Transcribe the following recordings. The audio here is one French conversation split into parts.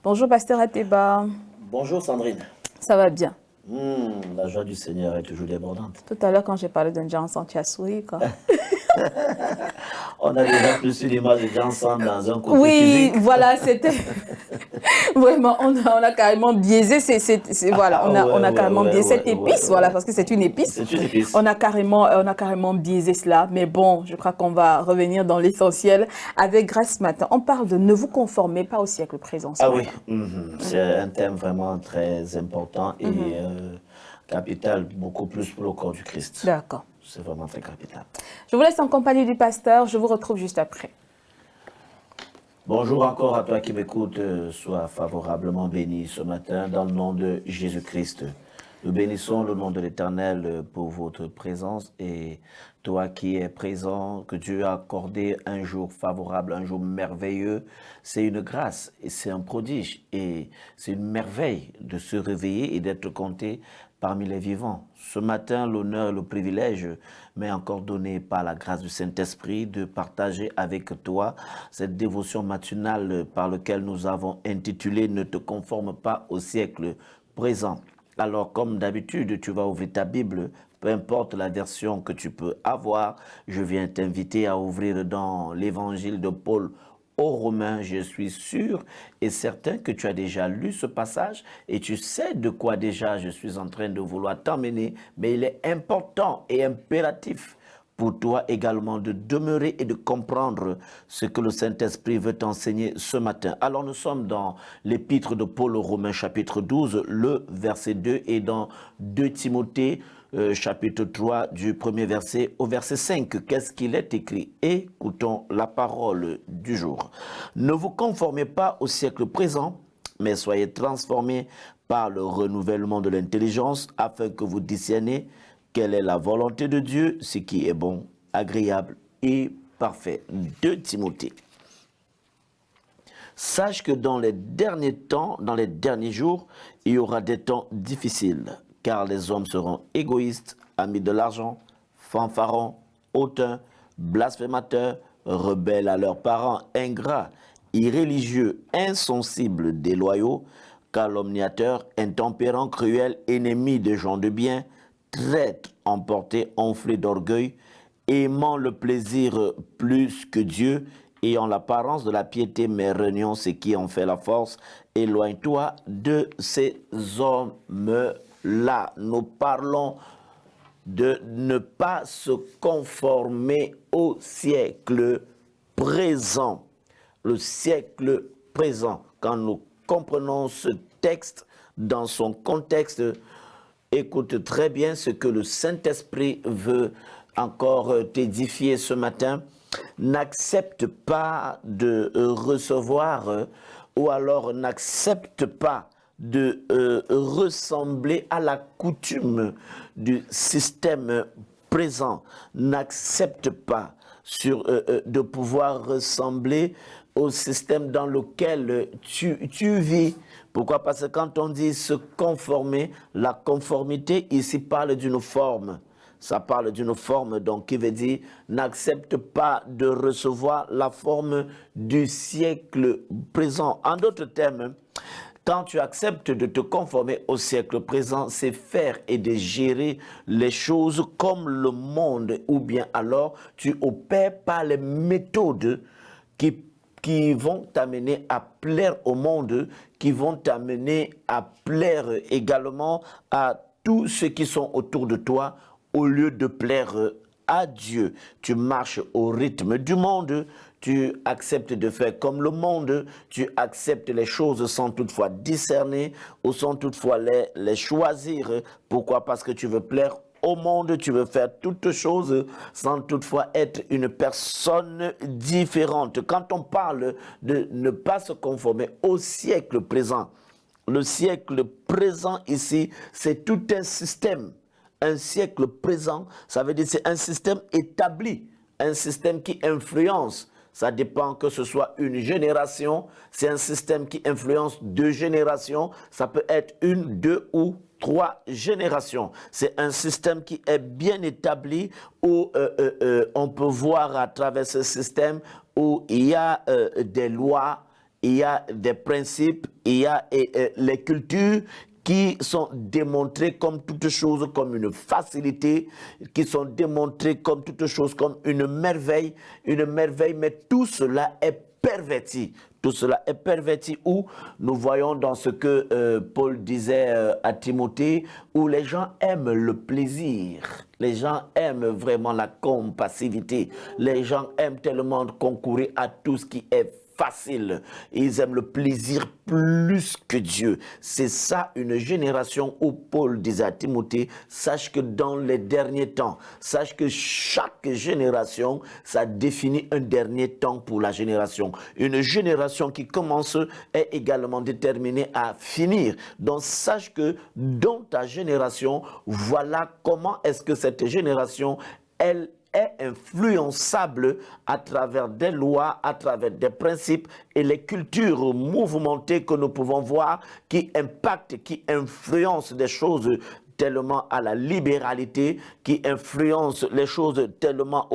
Bonjour, Pasteur Ateba. Bonjour Sandrine. Ça va bien? La joie du Seigneur est toujours débordante. Tout à l'heure, quand j'ai parlé d'un Johnson, tu as souri, quoi. On a déjà plus une image de Johnson dans un côté Oui, physique. voilà, c'était vraiment, on a carrément biaisé, voilà, on a carrément biaisé cette épice, voilà, parce que c'est une épice. C'est une épice. On a carrément biaisé cela, mais bon, je crois qu'on va revenir dans l'essentiel avec grâce ce matin. On parle de ne vous conformez pas au siècle présent. Ah oui, c'est un thème vraiment très important et capital, beaucoup plus pour le corps du Christ. D'accord. C'est vraiment très capital. Je vous laisse en compagnie du pasteur, je vous retrouve juste après. Bonjour encore à toi qui m'écoute, sois favorablement béni ce matin dans le nom de Jésus-Christ. Nous bénissons le nom de l'Éternel pour votre présence et toi qui es présent, que Dieu a accordé un jour favorable, un jour merveilleux. C'est une grâce et c'est un prodige et c'est une merveille de se réveiller et d'être compté parmi les vivants. Ce matin, l'honneur et le privilège m'est encore donné par la grâce du Saint-Esprit de partager avec toi cette dévotion matinale par laquelle nous avons intitulé « Ne te conforme pas au siècle présent ». Alors, comme d'habitude, tu vas ouvrir ta Bible, peu importe la version que tu peux avoir. Je viens t'inviter à ouvrir dans l'évangile de Paul aux Romains. Je suis sûr et certain que tu as déjà lu ce passage et tu sais de quoi déjà je suis en train de vouloir t'emmener. Mais il est important et impératif pour toi également de demeurer et de comprendre ce que le Saint-Esprit veut t'enseigner ce matin. Alors nous sommes dans l'épître de Paul aux Romains chapitre 12, le verset 2 et dans 2 Timothée chapitre 3 du premier verset au verset 5. Qu'est-ce qu'il est écrit? Écoutons la parole du jour. Ne vous conformez pas au siècle présent, mais soyez transformés par le renouvellement de l'intelligence afin que vous discerniez quelle est la volonté de Dieu, ce qui est bon, agréable et parfait. 2 Timothée. Sache que dans les derniers temps, dans les derniers jours, il y aura des temps difficiles, car les hommes seront égoïstes, amis de l'argent, fanfarons, hautains, blasphémateurs, rebelles à leurs parents, ingrats, irréligieux, insensibles, déloyaux, calomniateurs, intempérants, cruels, ennemis des gens de bien, traîtres, emportés, enflés d'orgueil, aimant le plaisir plus que Dieu, ayant l'apparence de la piété, mais reniant ce qui en fait la force. Éloigne-toi de ces hommes-là. Nous parlons de ne pas se conformer au siècle présent. Le siècle présent, quand nous comprenons ce texte dans son contexte, écoute très bien ce que le Saint-Esprit veut encore t'édifier ce matin. N'accepte pas de recevoir ou alors n'accepte pas de ressembler à la coutume du système présent. N'accepte pas de pouvoir ressembler au système dans lequel tu vis. Pourquoi? Parce que quand on dit se conformer, la conformité ici parle d'une forme. Ça parle d'une forme, donc qui veut dire n'accepte pas de recevoir la forme du siècle présent. En d'autres termes, quand tu acceptes de te conformer au siècle présent, c'est faire et de gérer les choses comme le monde, ou bien alors tu opères par les méthodes qui vont t'amener à plaire au monde, qui vont t'amener à plaire également à tous ceux qui sont autour de toi, au lieu de plaire à Dieu. Tu marches au rythme du monde, tu acceptes de faire comme le monde, tu acceptes les choses sans toutefois discerner ou sans toutefois les choisir. Pourquoi? Parce que tu veux plaire au monde, tu veux faire toutes choses sans toutefois être une personne différente. Quand on parle de ne pas se conformer au siècle présent, le siècle présent ici, c'est tout un système. Un siècle présent, ça veut dire c'est un système établi, un système qui influence. Ça dépend que ce soit une génération, c'est un système qui influence 2 générations, ça peut être 1, 2 ou 3 générations. C'est un système qui est bien établi où on peut voir à travers ce système où il y a des lois il y a des principes, il y a les cultures qui sont démontrées comme toute chose, comme une facilité, qui sont démontrées comme toute chose, comme une merveille, mais tout cela est perverti. Tout cela est perverti où nous voyons dans ce que Paul disait à Timothée, où les gens aiment le plaisir. Les gens aiment vraiment la compassivité. Les gens aiment tellement concourir à tout ce qui est facile. Ils aiment le plaisir plus que Dieu. C'est ça une génération où Paul disait à Timothée, sache que dans les derniers temps, sache que chaque génération, ça définit un dernier temps pour la génération. Une génération qui commence est également déterminée à finir. Donc sache que dans ta génération, voilà comment est-ce que cette génération, elle est influençable à travers des lois, à travers des principes et les cultures mouvementées que nous pouvons voir qui impactent, qui influencent des choses tellement à la libéralité, qui influencent les choses tellement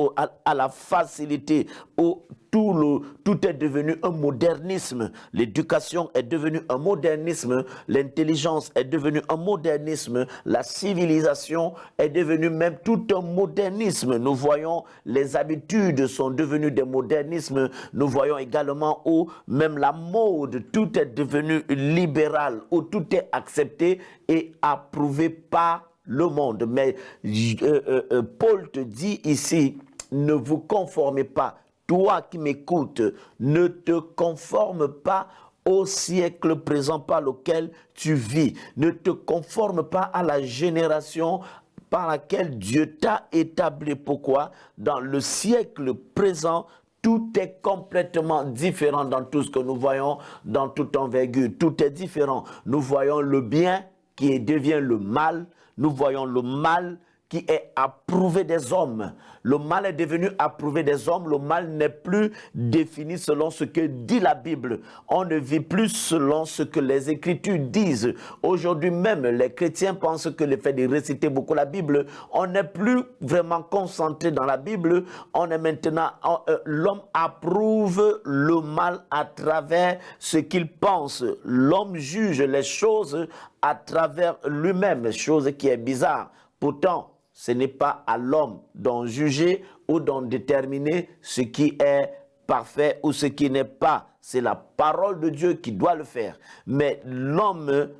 à la facilité, où tout est devenu un modernisme. L'éducation est devenue un modernisme, l'intelligence est devenue un modernisme, la civilisation est devenue même tout un modernisme. Nous voyons les habitudes sont devenues des modernismes. Nous voyons également où même la mode, tout est devenu libéral, où tout est accepté et approuvé par le monde. Mais Paul te dit ici, ne vous conformez pas. Toi qui m'écoutes, ne te conforme pas au siècle présent par lequel tu vis. Ne te conforme pas à la génération par laquelle Dieu t'a établi. Pourquoi? Dans le siècle présent, tout est complètement différent dans tout ce que nous voyons, dans toute envergure. Tout est différent. Nous voyons le bien qui devient le mal. Nous voyons le mal qui est approuvé des hommes. Le mal est devenu approuvé des hommes. Le mal n'est plus défini selon ce que dit la Bible. On ne vit plus selon ce que les Écritures disent. Aujourd'hui même, les chrétiens pensent que le fait de réciter beaucoup la Bible, on n'est plus vraiment concentré dans la Bible. On est maintenant, l'homme approuve le mal à travers ce qu'il pense. L'homme juge les choses à travers lui-même, chose qui est bizarre. Pourtant, ce n'est pas à l'homme d'en juger ou d'en déterminer ce qui est parfait ou ce qui n'est pas. C'est la parole de Dieu qui doit le faire. Mais l'homme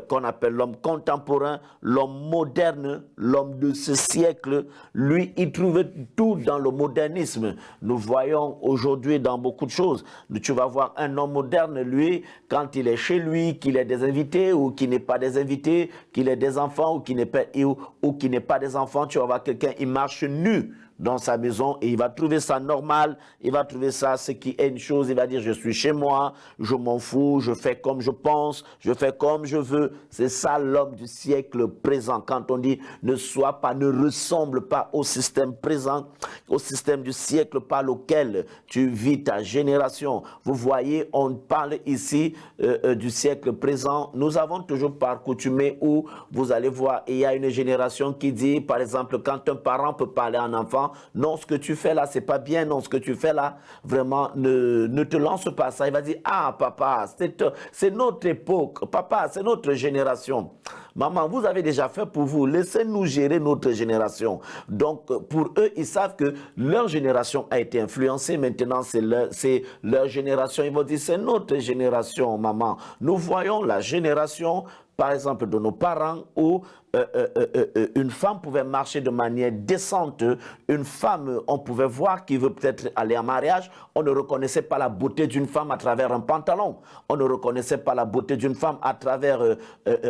qu'on appelle l'homme contemporain, l'homme moderne, l'homme de ce siècle, lui, il trouve tout dans le modernisme. Nous voyons aujourd'hui dans beaucoup de choses. Tu vas voir un homme moderne, lui, quand il est chez lui, qu'il ait des invités ou qu'il n'ait pas des invités, qu'il ait des enfants ou qu'il n'ait pas des enfants, tu vas voir quelqu'un, il marche nu dans sa maison et il va trouver ça normal, il va trouver ça ce qui est une chose, il va dire je suis chez moi, je m'en fous, je fais comme je pense, je fais comme je veux. C'est ça l'homme du siècle présent. Quand on dit ne ressemble pas au système présent, au système du siècle par lequel tu vis ta génération. Vous voyez, on parle ici du siècle présent. Nous avons toujours par coutume où vous allez voir, il y a une génération qui dit, par exemple, quand un parent peut parler à un enfant, non, ce que tu fais là, c'est pas bien. Non, ce que tu fais là, vraiment, ne te lance pas ça. Il va dire, ah, papa, c'est notre époque. Papa, c'est notre génération. Maman, vous avez déjà fait pour vous. Laissez-nous gérer notre génération. Donc, pour eux, ils savent que leur génération a été influencée. Maintenant, c'est leur génération. Ils vont dire, c'est notre génération, maman. Nous voyons la génération, par exemple, de nos parents où une femme pouvait marcher de manière décente. Une femme, on pouvait voir qui veut peut-être aller en mariage. On ne reconnaissait pas la beauté d'une femme à travers un pantalon. On ne reconnaissait pas la beauté d'une femme à travers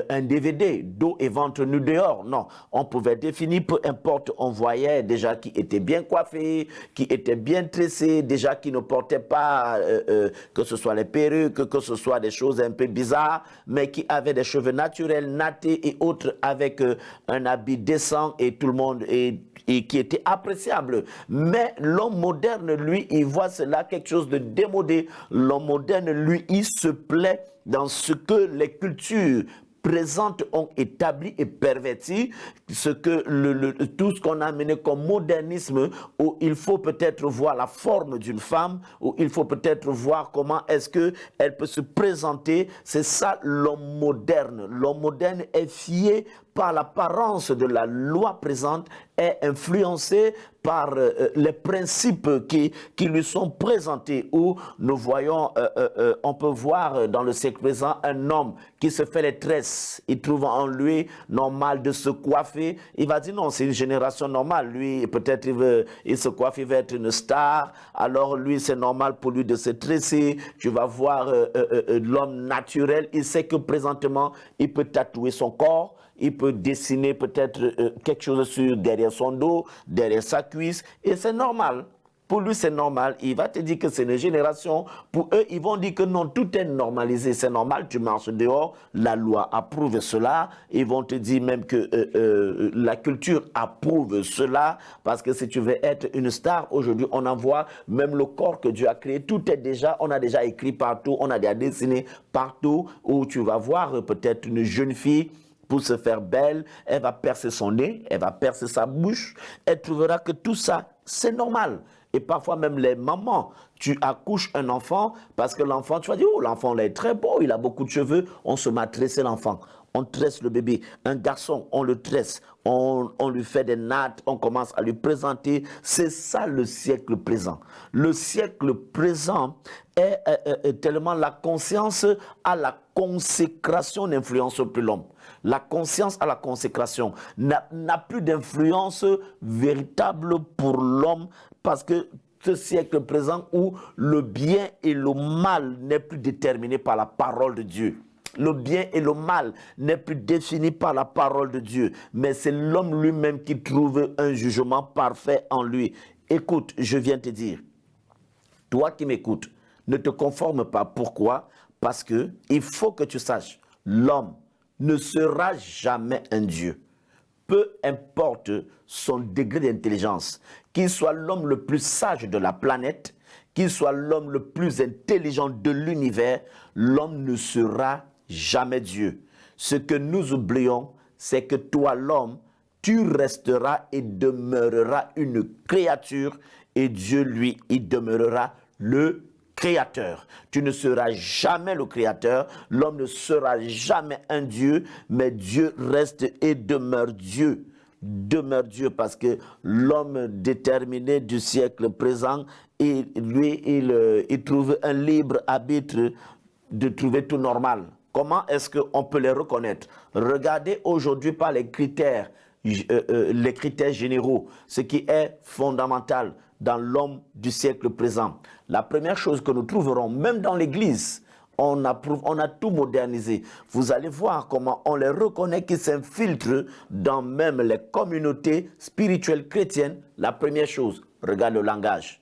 un DVD, dos et ventre nu dehors. Non, on pouvait définir, peu importe, on voyait déjà qui était bien coiffé, qui était bien tressé, déjà qui ne portait pas, que ce soit les perruques, que ce soit des choses un peu bizarres, mais qui avait des cheveux naturels, nattés et autres avec un habit décent et tout le monde et qui était appréciable. Mais l'homme moderne, lui, il voit cela quelque chose de démodé. L'homme moderne, lui, il se plaît dans ce que les cultures présentes ont établi et perverti tout ce qu'on a amené comme modernisme, où il faut peut-être voir la forme d'une femme, où il faut peut-être voir comment est-ce qu'elle peut se présenter. C'est ça l'homme moderne. L'homme moderne est fié par l'apparence de la loi présente, est influencé par les principes qui lui sont présentés, où nous voyons, on peut voir dans le siècle présent un homme qui se fait les tresses, il trouve en lui normal de se coiffer, il va dire non, c'est une génération normale, lui peut-être il se coiffe, il veut être une star, alors lui c'est normal pour lui de se tresser. Tu vas voir l'homme naturel, il sait que présentement il peut tatouer son corps, il peut dessiner peut-être quelque chose derrière son dos, derrière sa cuisse, et c'est normal. Pour lui, c'est normal. Il va te dire que c'est une génération. Pour eux, ils vont dire que non, tout est normalisé. C'est normal, tu marches dehors, la loi approuve cela. Ils vont te dire même que la culture approuve cela. Parce que si tu veux être une star, aujourd'hui, on en voit même le corps que Dieu a créé. Tout est déjà, on a déjà écrit partout, on a déjà dessiné partout. Où tu vas voir peut-être une jeune fille, pour se faire belle, elle va percer son nez, elle va percer sa bouche, elle trouvera que tout ça, c'est normal. Et parfois même les mamans, tu accouches un enfant, parce que l'enfant, tu vas dire, oh, l'enfant là est très beau, il a beaucoup de cheveux, on se met à tresser l'enfant. On tresse le bébé. Un garçon, on le tresse, on lui fait des nattes, on commence à lui présenter. C'est ça le siècle présent. Le siècle présent est tellement la conscience à la consécration n'influence plus l'homme. La conscience à la consécration n'a plus d'influence véritable pour l'homme, parce que ce siècle présent où le bien et le mal n'est plus déterminé par la parole de Dieu. Le bien et le mal n'est plus défini par la parole de Dieu, mais c'est l'homme lui-même qui trouve un jugement parfait en lui. Écoute, je viens te dire, toi qui m'écoutes, ne te conforme pas. Pourquoi? Parce que il faut que tu saches, l'homme ne sera jamais un Dieu. Peu importe son degré d'intelligence, qu'il soit l'homme le plus sage de la planète, qu'il soit l'homme le plus intelligent de l'univers, l'homme ne sera jamais Dieu. Ce que nous oublions, c'est que toi, l'homme, tu resteras et demeureras une créature, et Dieu, lui, il demeurera le créateur. Tu ne seras jamais le créateur, l'homme ne sera jamais un Dieu, mais Dieu reste et demeure Dieu. Demeure Dieu, parce que l'homme déterminé du siècle présent, il trouve un libre arbitre de trouver tout normal. Comment est-ce qu'on peut les reconnaître? Regardez aujourd'hui par les critères généraux, ce qui est fondamental dans l'homme du siècle présent. La première chose que nous trouverons, même dans l'Église, on a tout modernisé. Vous allez voir comment on les reconnaît qui s'infiltrent dans même les communautés spirituelles chrétiennes. La première chose, regarde le langage.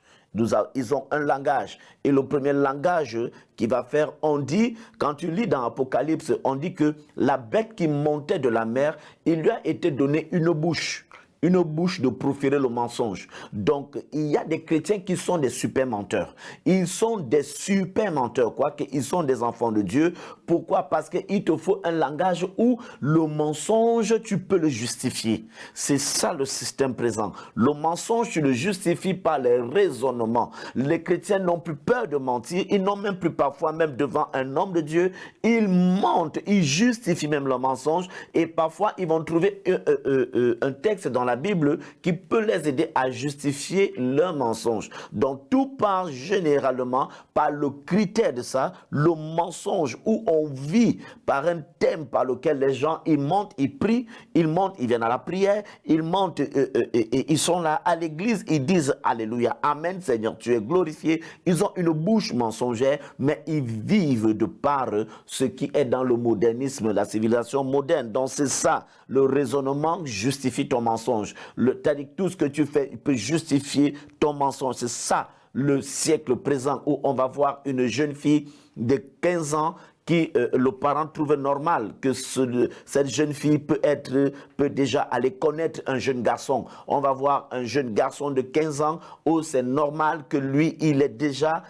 Ils ont un langage. Et le premier langage qui va faire, on dit, quand tu lis dans Apocalypse, on dit que la bête qui montait de la mer, il lui a été donné une bouche de proférer le mensonge. Donc, il y a des chrétiens qui sont des super menteurs. Ils sont des super menteurs, quoique ils sont des enfants de Dieu. Pourquoi? Parce qu'il te faut un langage où le mensonge, tu peux le justifier. C'est ça le système présent. Le mensonge, tu le justifies par les raisonnements. Les chrétiens n'ont plus peur de mentir. Ils n'ont même plus parfois, même devant un homme de Dieu, ils mentent, ils justifient même le mensonge. Et parfois, ils vont trouver un texte dans la Bible qui peut les aider à justifier leur mensonge. Donc tout part généralement par le critère de ça, le mensonge, où on vit par un thème par lequel les gens, ils montent, ils prient, ils montent, ils viennent à la prière, ils montent, ils sont là à l'église, ils disent Alléluia, Amen Seigneur, tu es glorifié. Ils ont une bouche mensongère, mais ils vivent de par ce qui est dans le modernisme, la civilisation moderne. Donc c'est ça, le raisonnement justifie ton mensonge. Tout ce que tu fais, il peut justifier ton mensonge. C'est ça le siècle présent, où on va voir une jeune fille de 15 ans le parent trouve normal que cette jeune fille peut déjà aller connaître un jeune garçon. On va voir un jeune garçon de 15 ans où c'est normal que lui, il ait déjà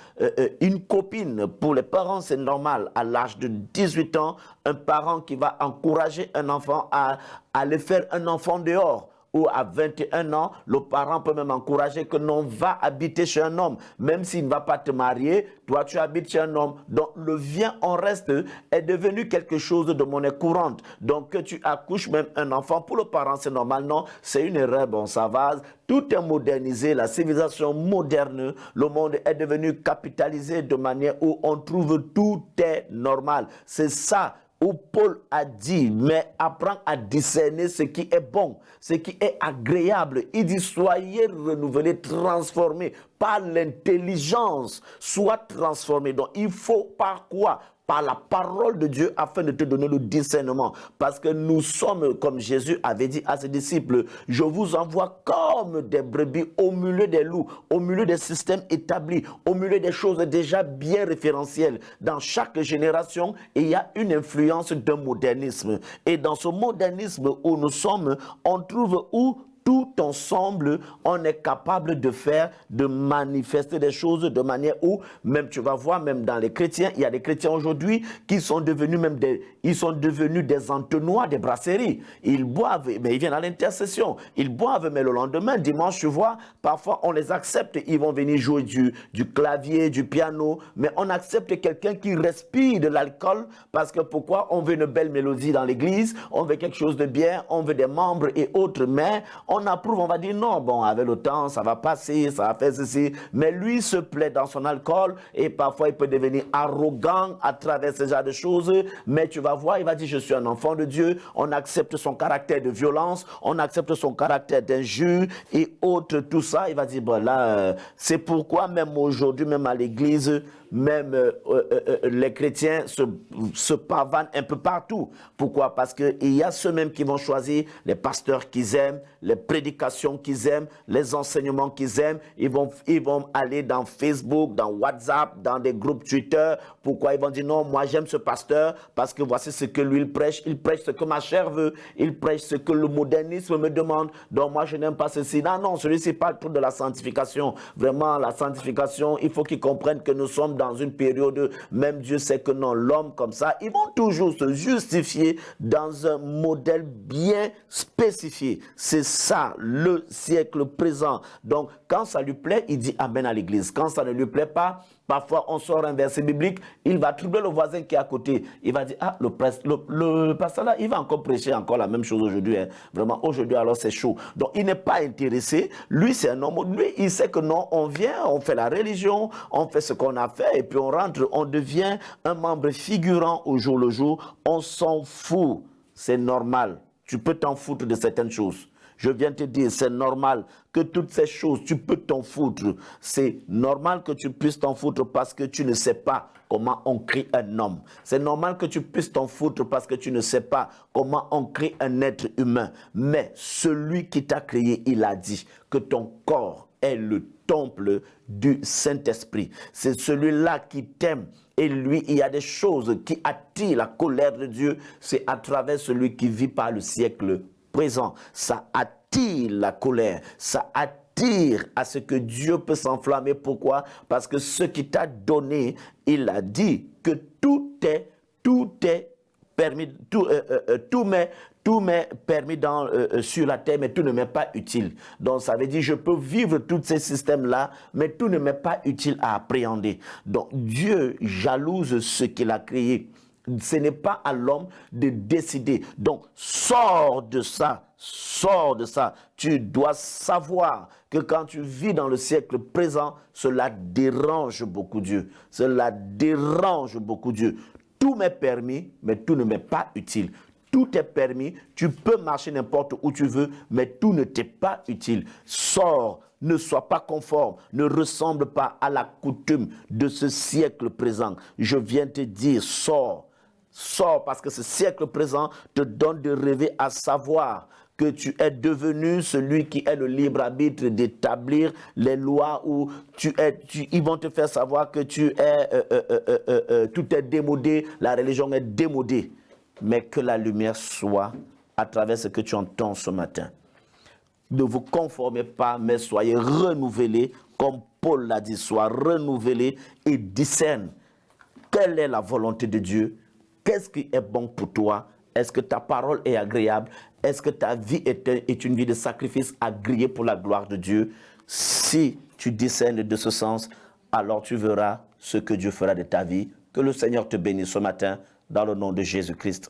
une copine. Pour les parents, c'est normal. À l'âge de 18 ans, un parent qui va encourager un enfant à aller faire un enfant dehors. Ou à 21 ans, le parent peut même encourager que non, va habiter chez un homme. Même s'il ne va pas te marier, toi tu habites chez un homme. Donc le viens en reste est devenu quelque chose de monnaie courante. Donc que tu accouches même un enfant, pour le parent c'est normal. Non, c'est une erreur, bon ça va. Tout est modernisé, la civilisation moderne, le monde est devenu capitalisé de manière où on trouve tout est normal. C'est ça où Paul a dit, mais apprends à discerner ce qui est bon, ce qui est agréable. Il dit, soyez renouvelés, transformés par l'intelligence, sois transformé. Donc il faut par quoi? Par la parole de Dieu afin de te donner le discernement. Parce que nous sommes, comme Jésus avait dit à ses disciples, je vous envoie comme des brebis au milieu des loups, au milieu des systèmes établis, au milieu des choses déjà bien référentielles. Dans chaque génération, il y a une influence d'un modernisme. Et dans ce modernisme où nous sommes, on trouve où tout ensemble, on est capable de faire, de manifester des choses de manière où, même tu vas voir, même dans les chrétiens, il y a des chrétiens aujourd'hui qui sont devenus même des entonnoirs, des brasseries. Ils boivent, mais ils viennent à l'intercession. Ils boivent, mais le lendemain, dimanche, tu vois, parfois on les accepte. Ils vont venir jouer du clavier, du piano, mais on accepte quelqu'un qui respire de l'alcool parce que pourquoi? On veut une belle mélodie dans l'église, on veut quelque chose de bien, on veut des membres et autres, mais on approuve, on va dire non, bon, avec le temps, ça va passer, ça va faire ceci. Mais lui se plaît dans son alcool et parfois il peut devenir arrogant à travers ce genre de choses. Mais tu vas voir, il va dire, je suis un enfant de Dieu. On accepte son caractère de violence, on accepte son caractère d'injure et autres, tout ça. Il va dire, bon là, c'est pourquoi même aujourd'hui, même à l'église, même les chrétiens se pavanent un peu partout. Pourquoi? Parce qu'il y a ceux-mêmes qui vont choisir les pasteurs qu'ils aiment, les prédications qu'ils aiment, les enseignements qu'ils aiment. Ils vont aller dans Facebook, dans WhatsApp, dans des groupes Twitter. Pourquoi? Ils vont dire non, moi j'aime ce pasteur parce que voici ce que lui il prêche. Il prêche ce que ma chair veut. Il prêche ce que le modernisme me demande. Donc moi je n'aime pas ceci. Non, celui-ci parle tout de la sanctification. Vraiment, la sanctification, il faut qu'ils comprennent que nous sommes dans une période, même Dieu sait que non, l'homme comme ça, ils vont toujours se justifier dans un modèle bien spécifié. C'est ça, le siècle présent. Donc, quand ça lui plaît, il dit Amen à l'église. Quand ça ne lui plaît pas, parfois on sort un verset biblique, il va troubler le voisin qui est à côté. Il va dire, ah, le pasteur là, il va encore prêcher encore la même chose aujourd'hui. Hein. Vraiment, aujourd'hui, alors c'est chaud. Donc, il n'est pas intéressé. Lui, c'est un homme. Lui, il sait que non, on vient, on fait la religion, on fait ce qu'on a fait, et puis on rentre, on devient un membre figurant au jour le jour. On s'en fout. C'est normal. Tu peux t'en foutre de certaines choses. Je viens te dire, c'est normal que toutes ces choses, tu peux t'en foutre. C'est normal que tu puisses t'en foutre parce que tu ne sais pas comment on crée un homme. C'est normal que tu puisses t'en foutre parce que tu ne sais pas comment on crée un être humain. Mais celui qui t'a créé, il a dit que ton corps est le temple du Saint-Esprit. C'est celui-là qui t'aime. Et lui, il y a des choses qui attirent la colère de Dieu. C'est à travers celui qui vit par le siècle présent. Ça attire la colère, ça attire à ce que Dieu peut s'enflammer. Pourquoi? Parce que ce qui t'a donné, il a dit que tout est permis, tout m'est permis sur la terre, mais tout ne m'est pas utile. Donc ça veut dire je peux vivre tous ces systèmes-là, mais tout ne m'est pas utile à appréhender. Donc Dieu jalouse ce qu'il a créé. Ce n'est pas à l'homme de décider. Donc, sors de ça. Tu dois savoir que quand tu vis dans le siècle présent, cela dérange beaucoup Dieu. Cela dérange beaucoup Dieu. Tout m'est permis, mais tout ne m'est pas utile. Tout est permis, tu peux marcher n'importe où tu veux, mais tout ne t'est pas utile. Sors. Ne sois pas conforme, ne ressemble pas à la coutume de ce siècle présent. Je viens te dire, sors parce que ce siècle présent te donne de rêver à savoir que tu es devenu celui qui est le libre arbitre d'établir les lois, où ils vont te faire savoir que tout est démodé, la religion est démodée. Mais que la lumière soit à travers ce que tu entends ce matin. Ne vous conformez pas, mais soyez renouvelés, comme Paul l'a dit, sois renouvelés et discerne quelle est la volonté de Dieu, qu'est-ce qui est bon pour toi, est-ce que ta parole est agréable, est-ce que ta vie est une vie de sacrifice agréée pour la gloire de Dieu. Si tu discernes de ce sens, alors tu verras ce que Dieu fera de ta vie. Que le Seigneur te bénisse ce matin, dans le nom de Jésus-Christ.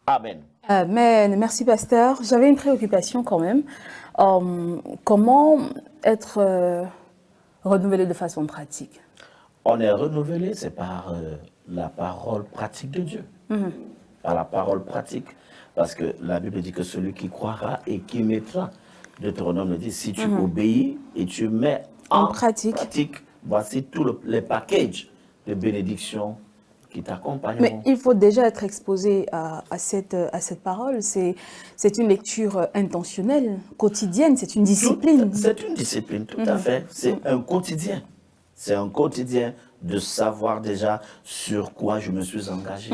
Amen. Amen. Merci, pasteur. J'avais une préoccupation quand même. Comment être renouvelé de façon pratique? On est renouvelé, c'est par la parole pratique de Dieu. Par la parole pratique. Parce que la Bible dit que celui qui croira et qui mettra, Deutéronome dit, si tu obéis et tu mets en pratique, voici tout les packages de bénédictions qui t'accompagneront. Mais il faut déjà être exposé à cette parole. C'est une lecture intentionnelle, quotidienne, c'est une discipline. C'est une discipline, tout à fait. C'est un quotidien. C'est un quotidien de savoir déjà sur quoi je me suis engagé.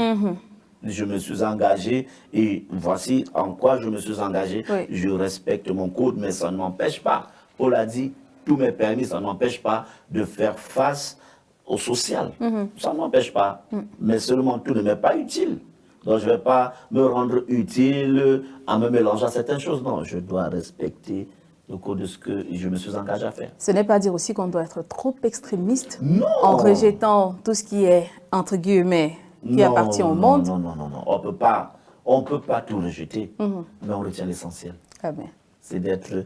Je me suis engagé et voici en quoi je me suis engagé. Oui. Je respecte mon code, mais ça ne m'empêche pas. Paul a dit, tout m'est permis, ça ne m'empêche pas de faire face au social. Ça ne m'empêche pas. Mais seulement tout ne m'est pas utile. Donc je ne vais pas me rendre utile en me mélangeant à certaines choses. Non, je dois respecter le code de ce que je me suis engagé à faire. Ce n'est pas dire aussi qu'on doit être trop extrémiste Non. en rejetant tout ce qui est, entre guillemets, qui appartient au monde. Non. On peut pas tout rejeter, mais on retient l'essentiel. Amen. C'est d'être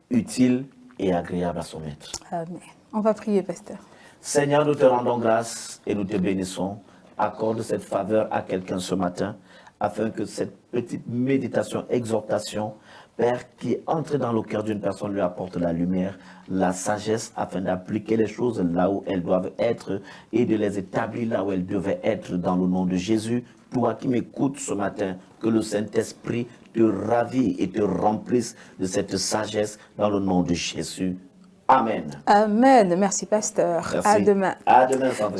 utile et agréable à son maître. Amen. On va prier, pasteur. Seigneur, nous te rendons grâce et nous te bénissons. Accorde cette faveur à quelqu'un ce matin, afin que cette petite méditation, exhortation, Père, qui entre dans le cœur d'une personne, lui apporte la lumière, la sagesse, afin d'appliquer les choses là où elles doivent être et de les établir là où elles devaient être dans le nom de Jésus. Toi qui m'écoutes ce matin, que le Saint-Esprit te ravit et te remplisse de cette sagesse dans le nom de Jésus. Amen. Amen. Merci, pasteur. Merci. À demain. À demain, Sandrine.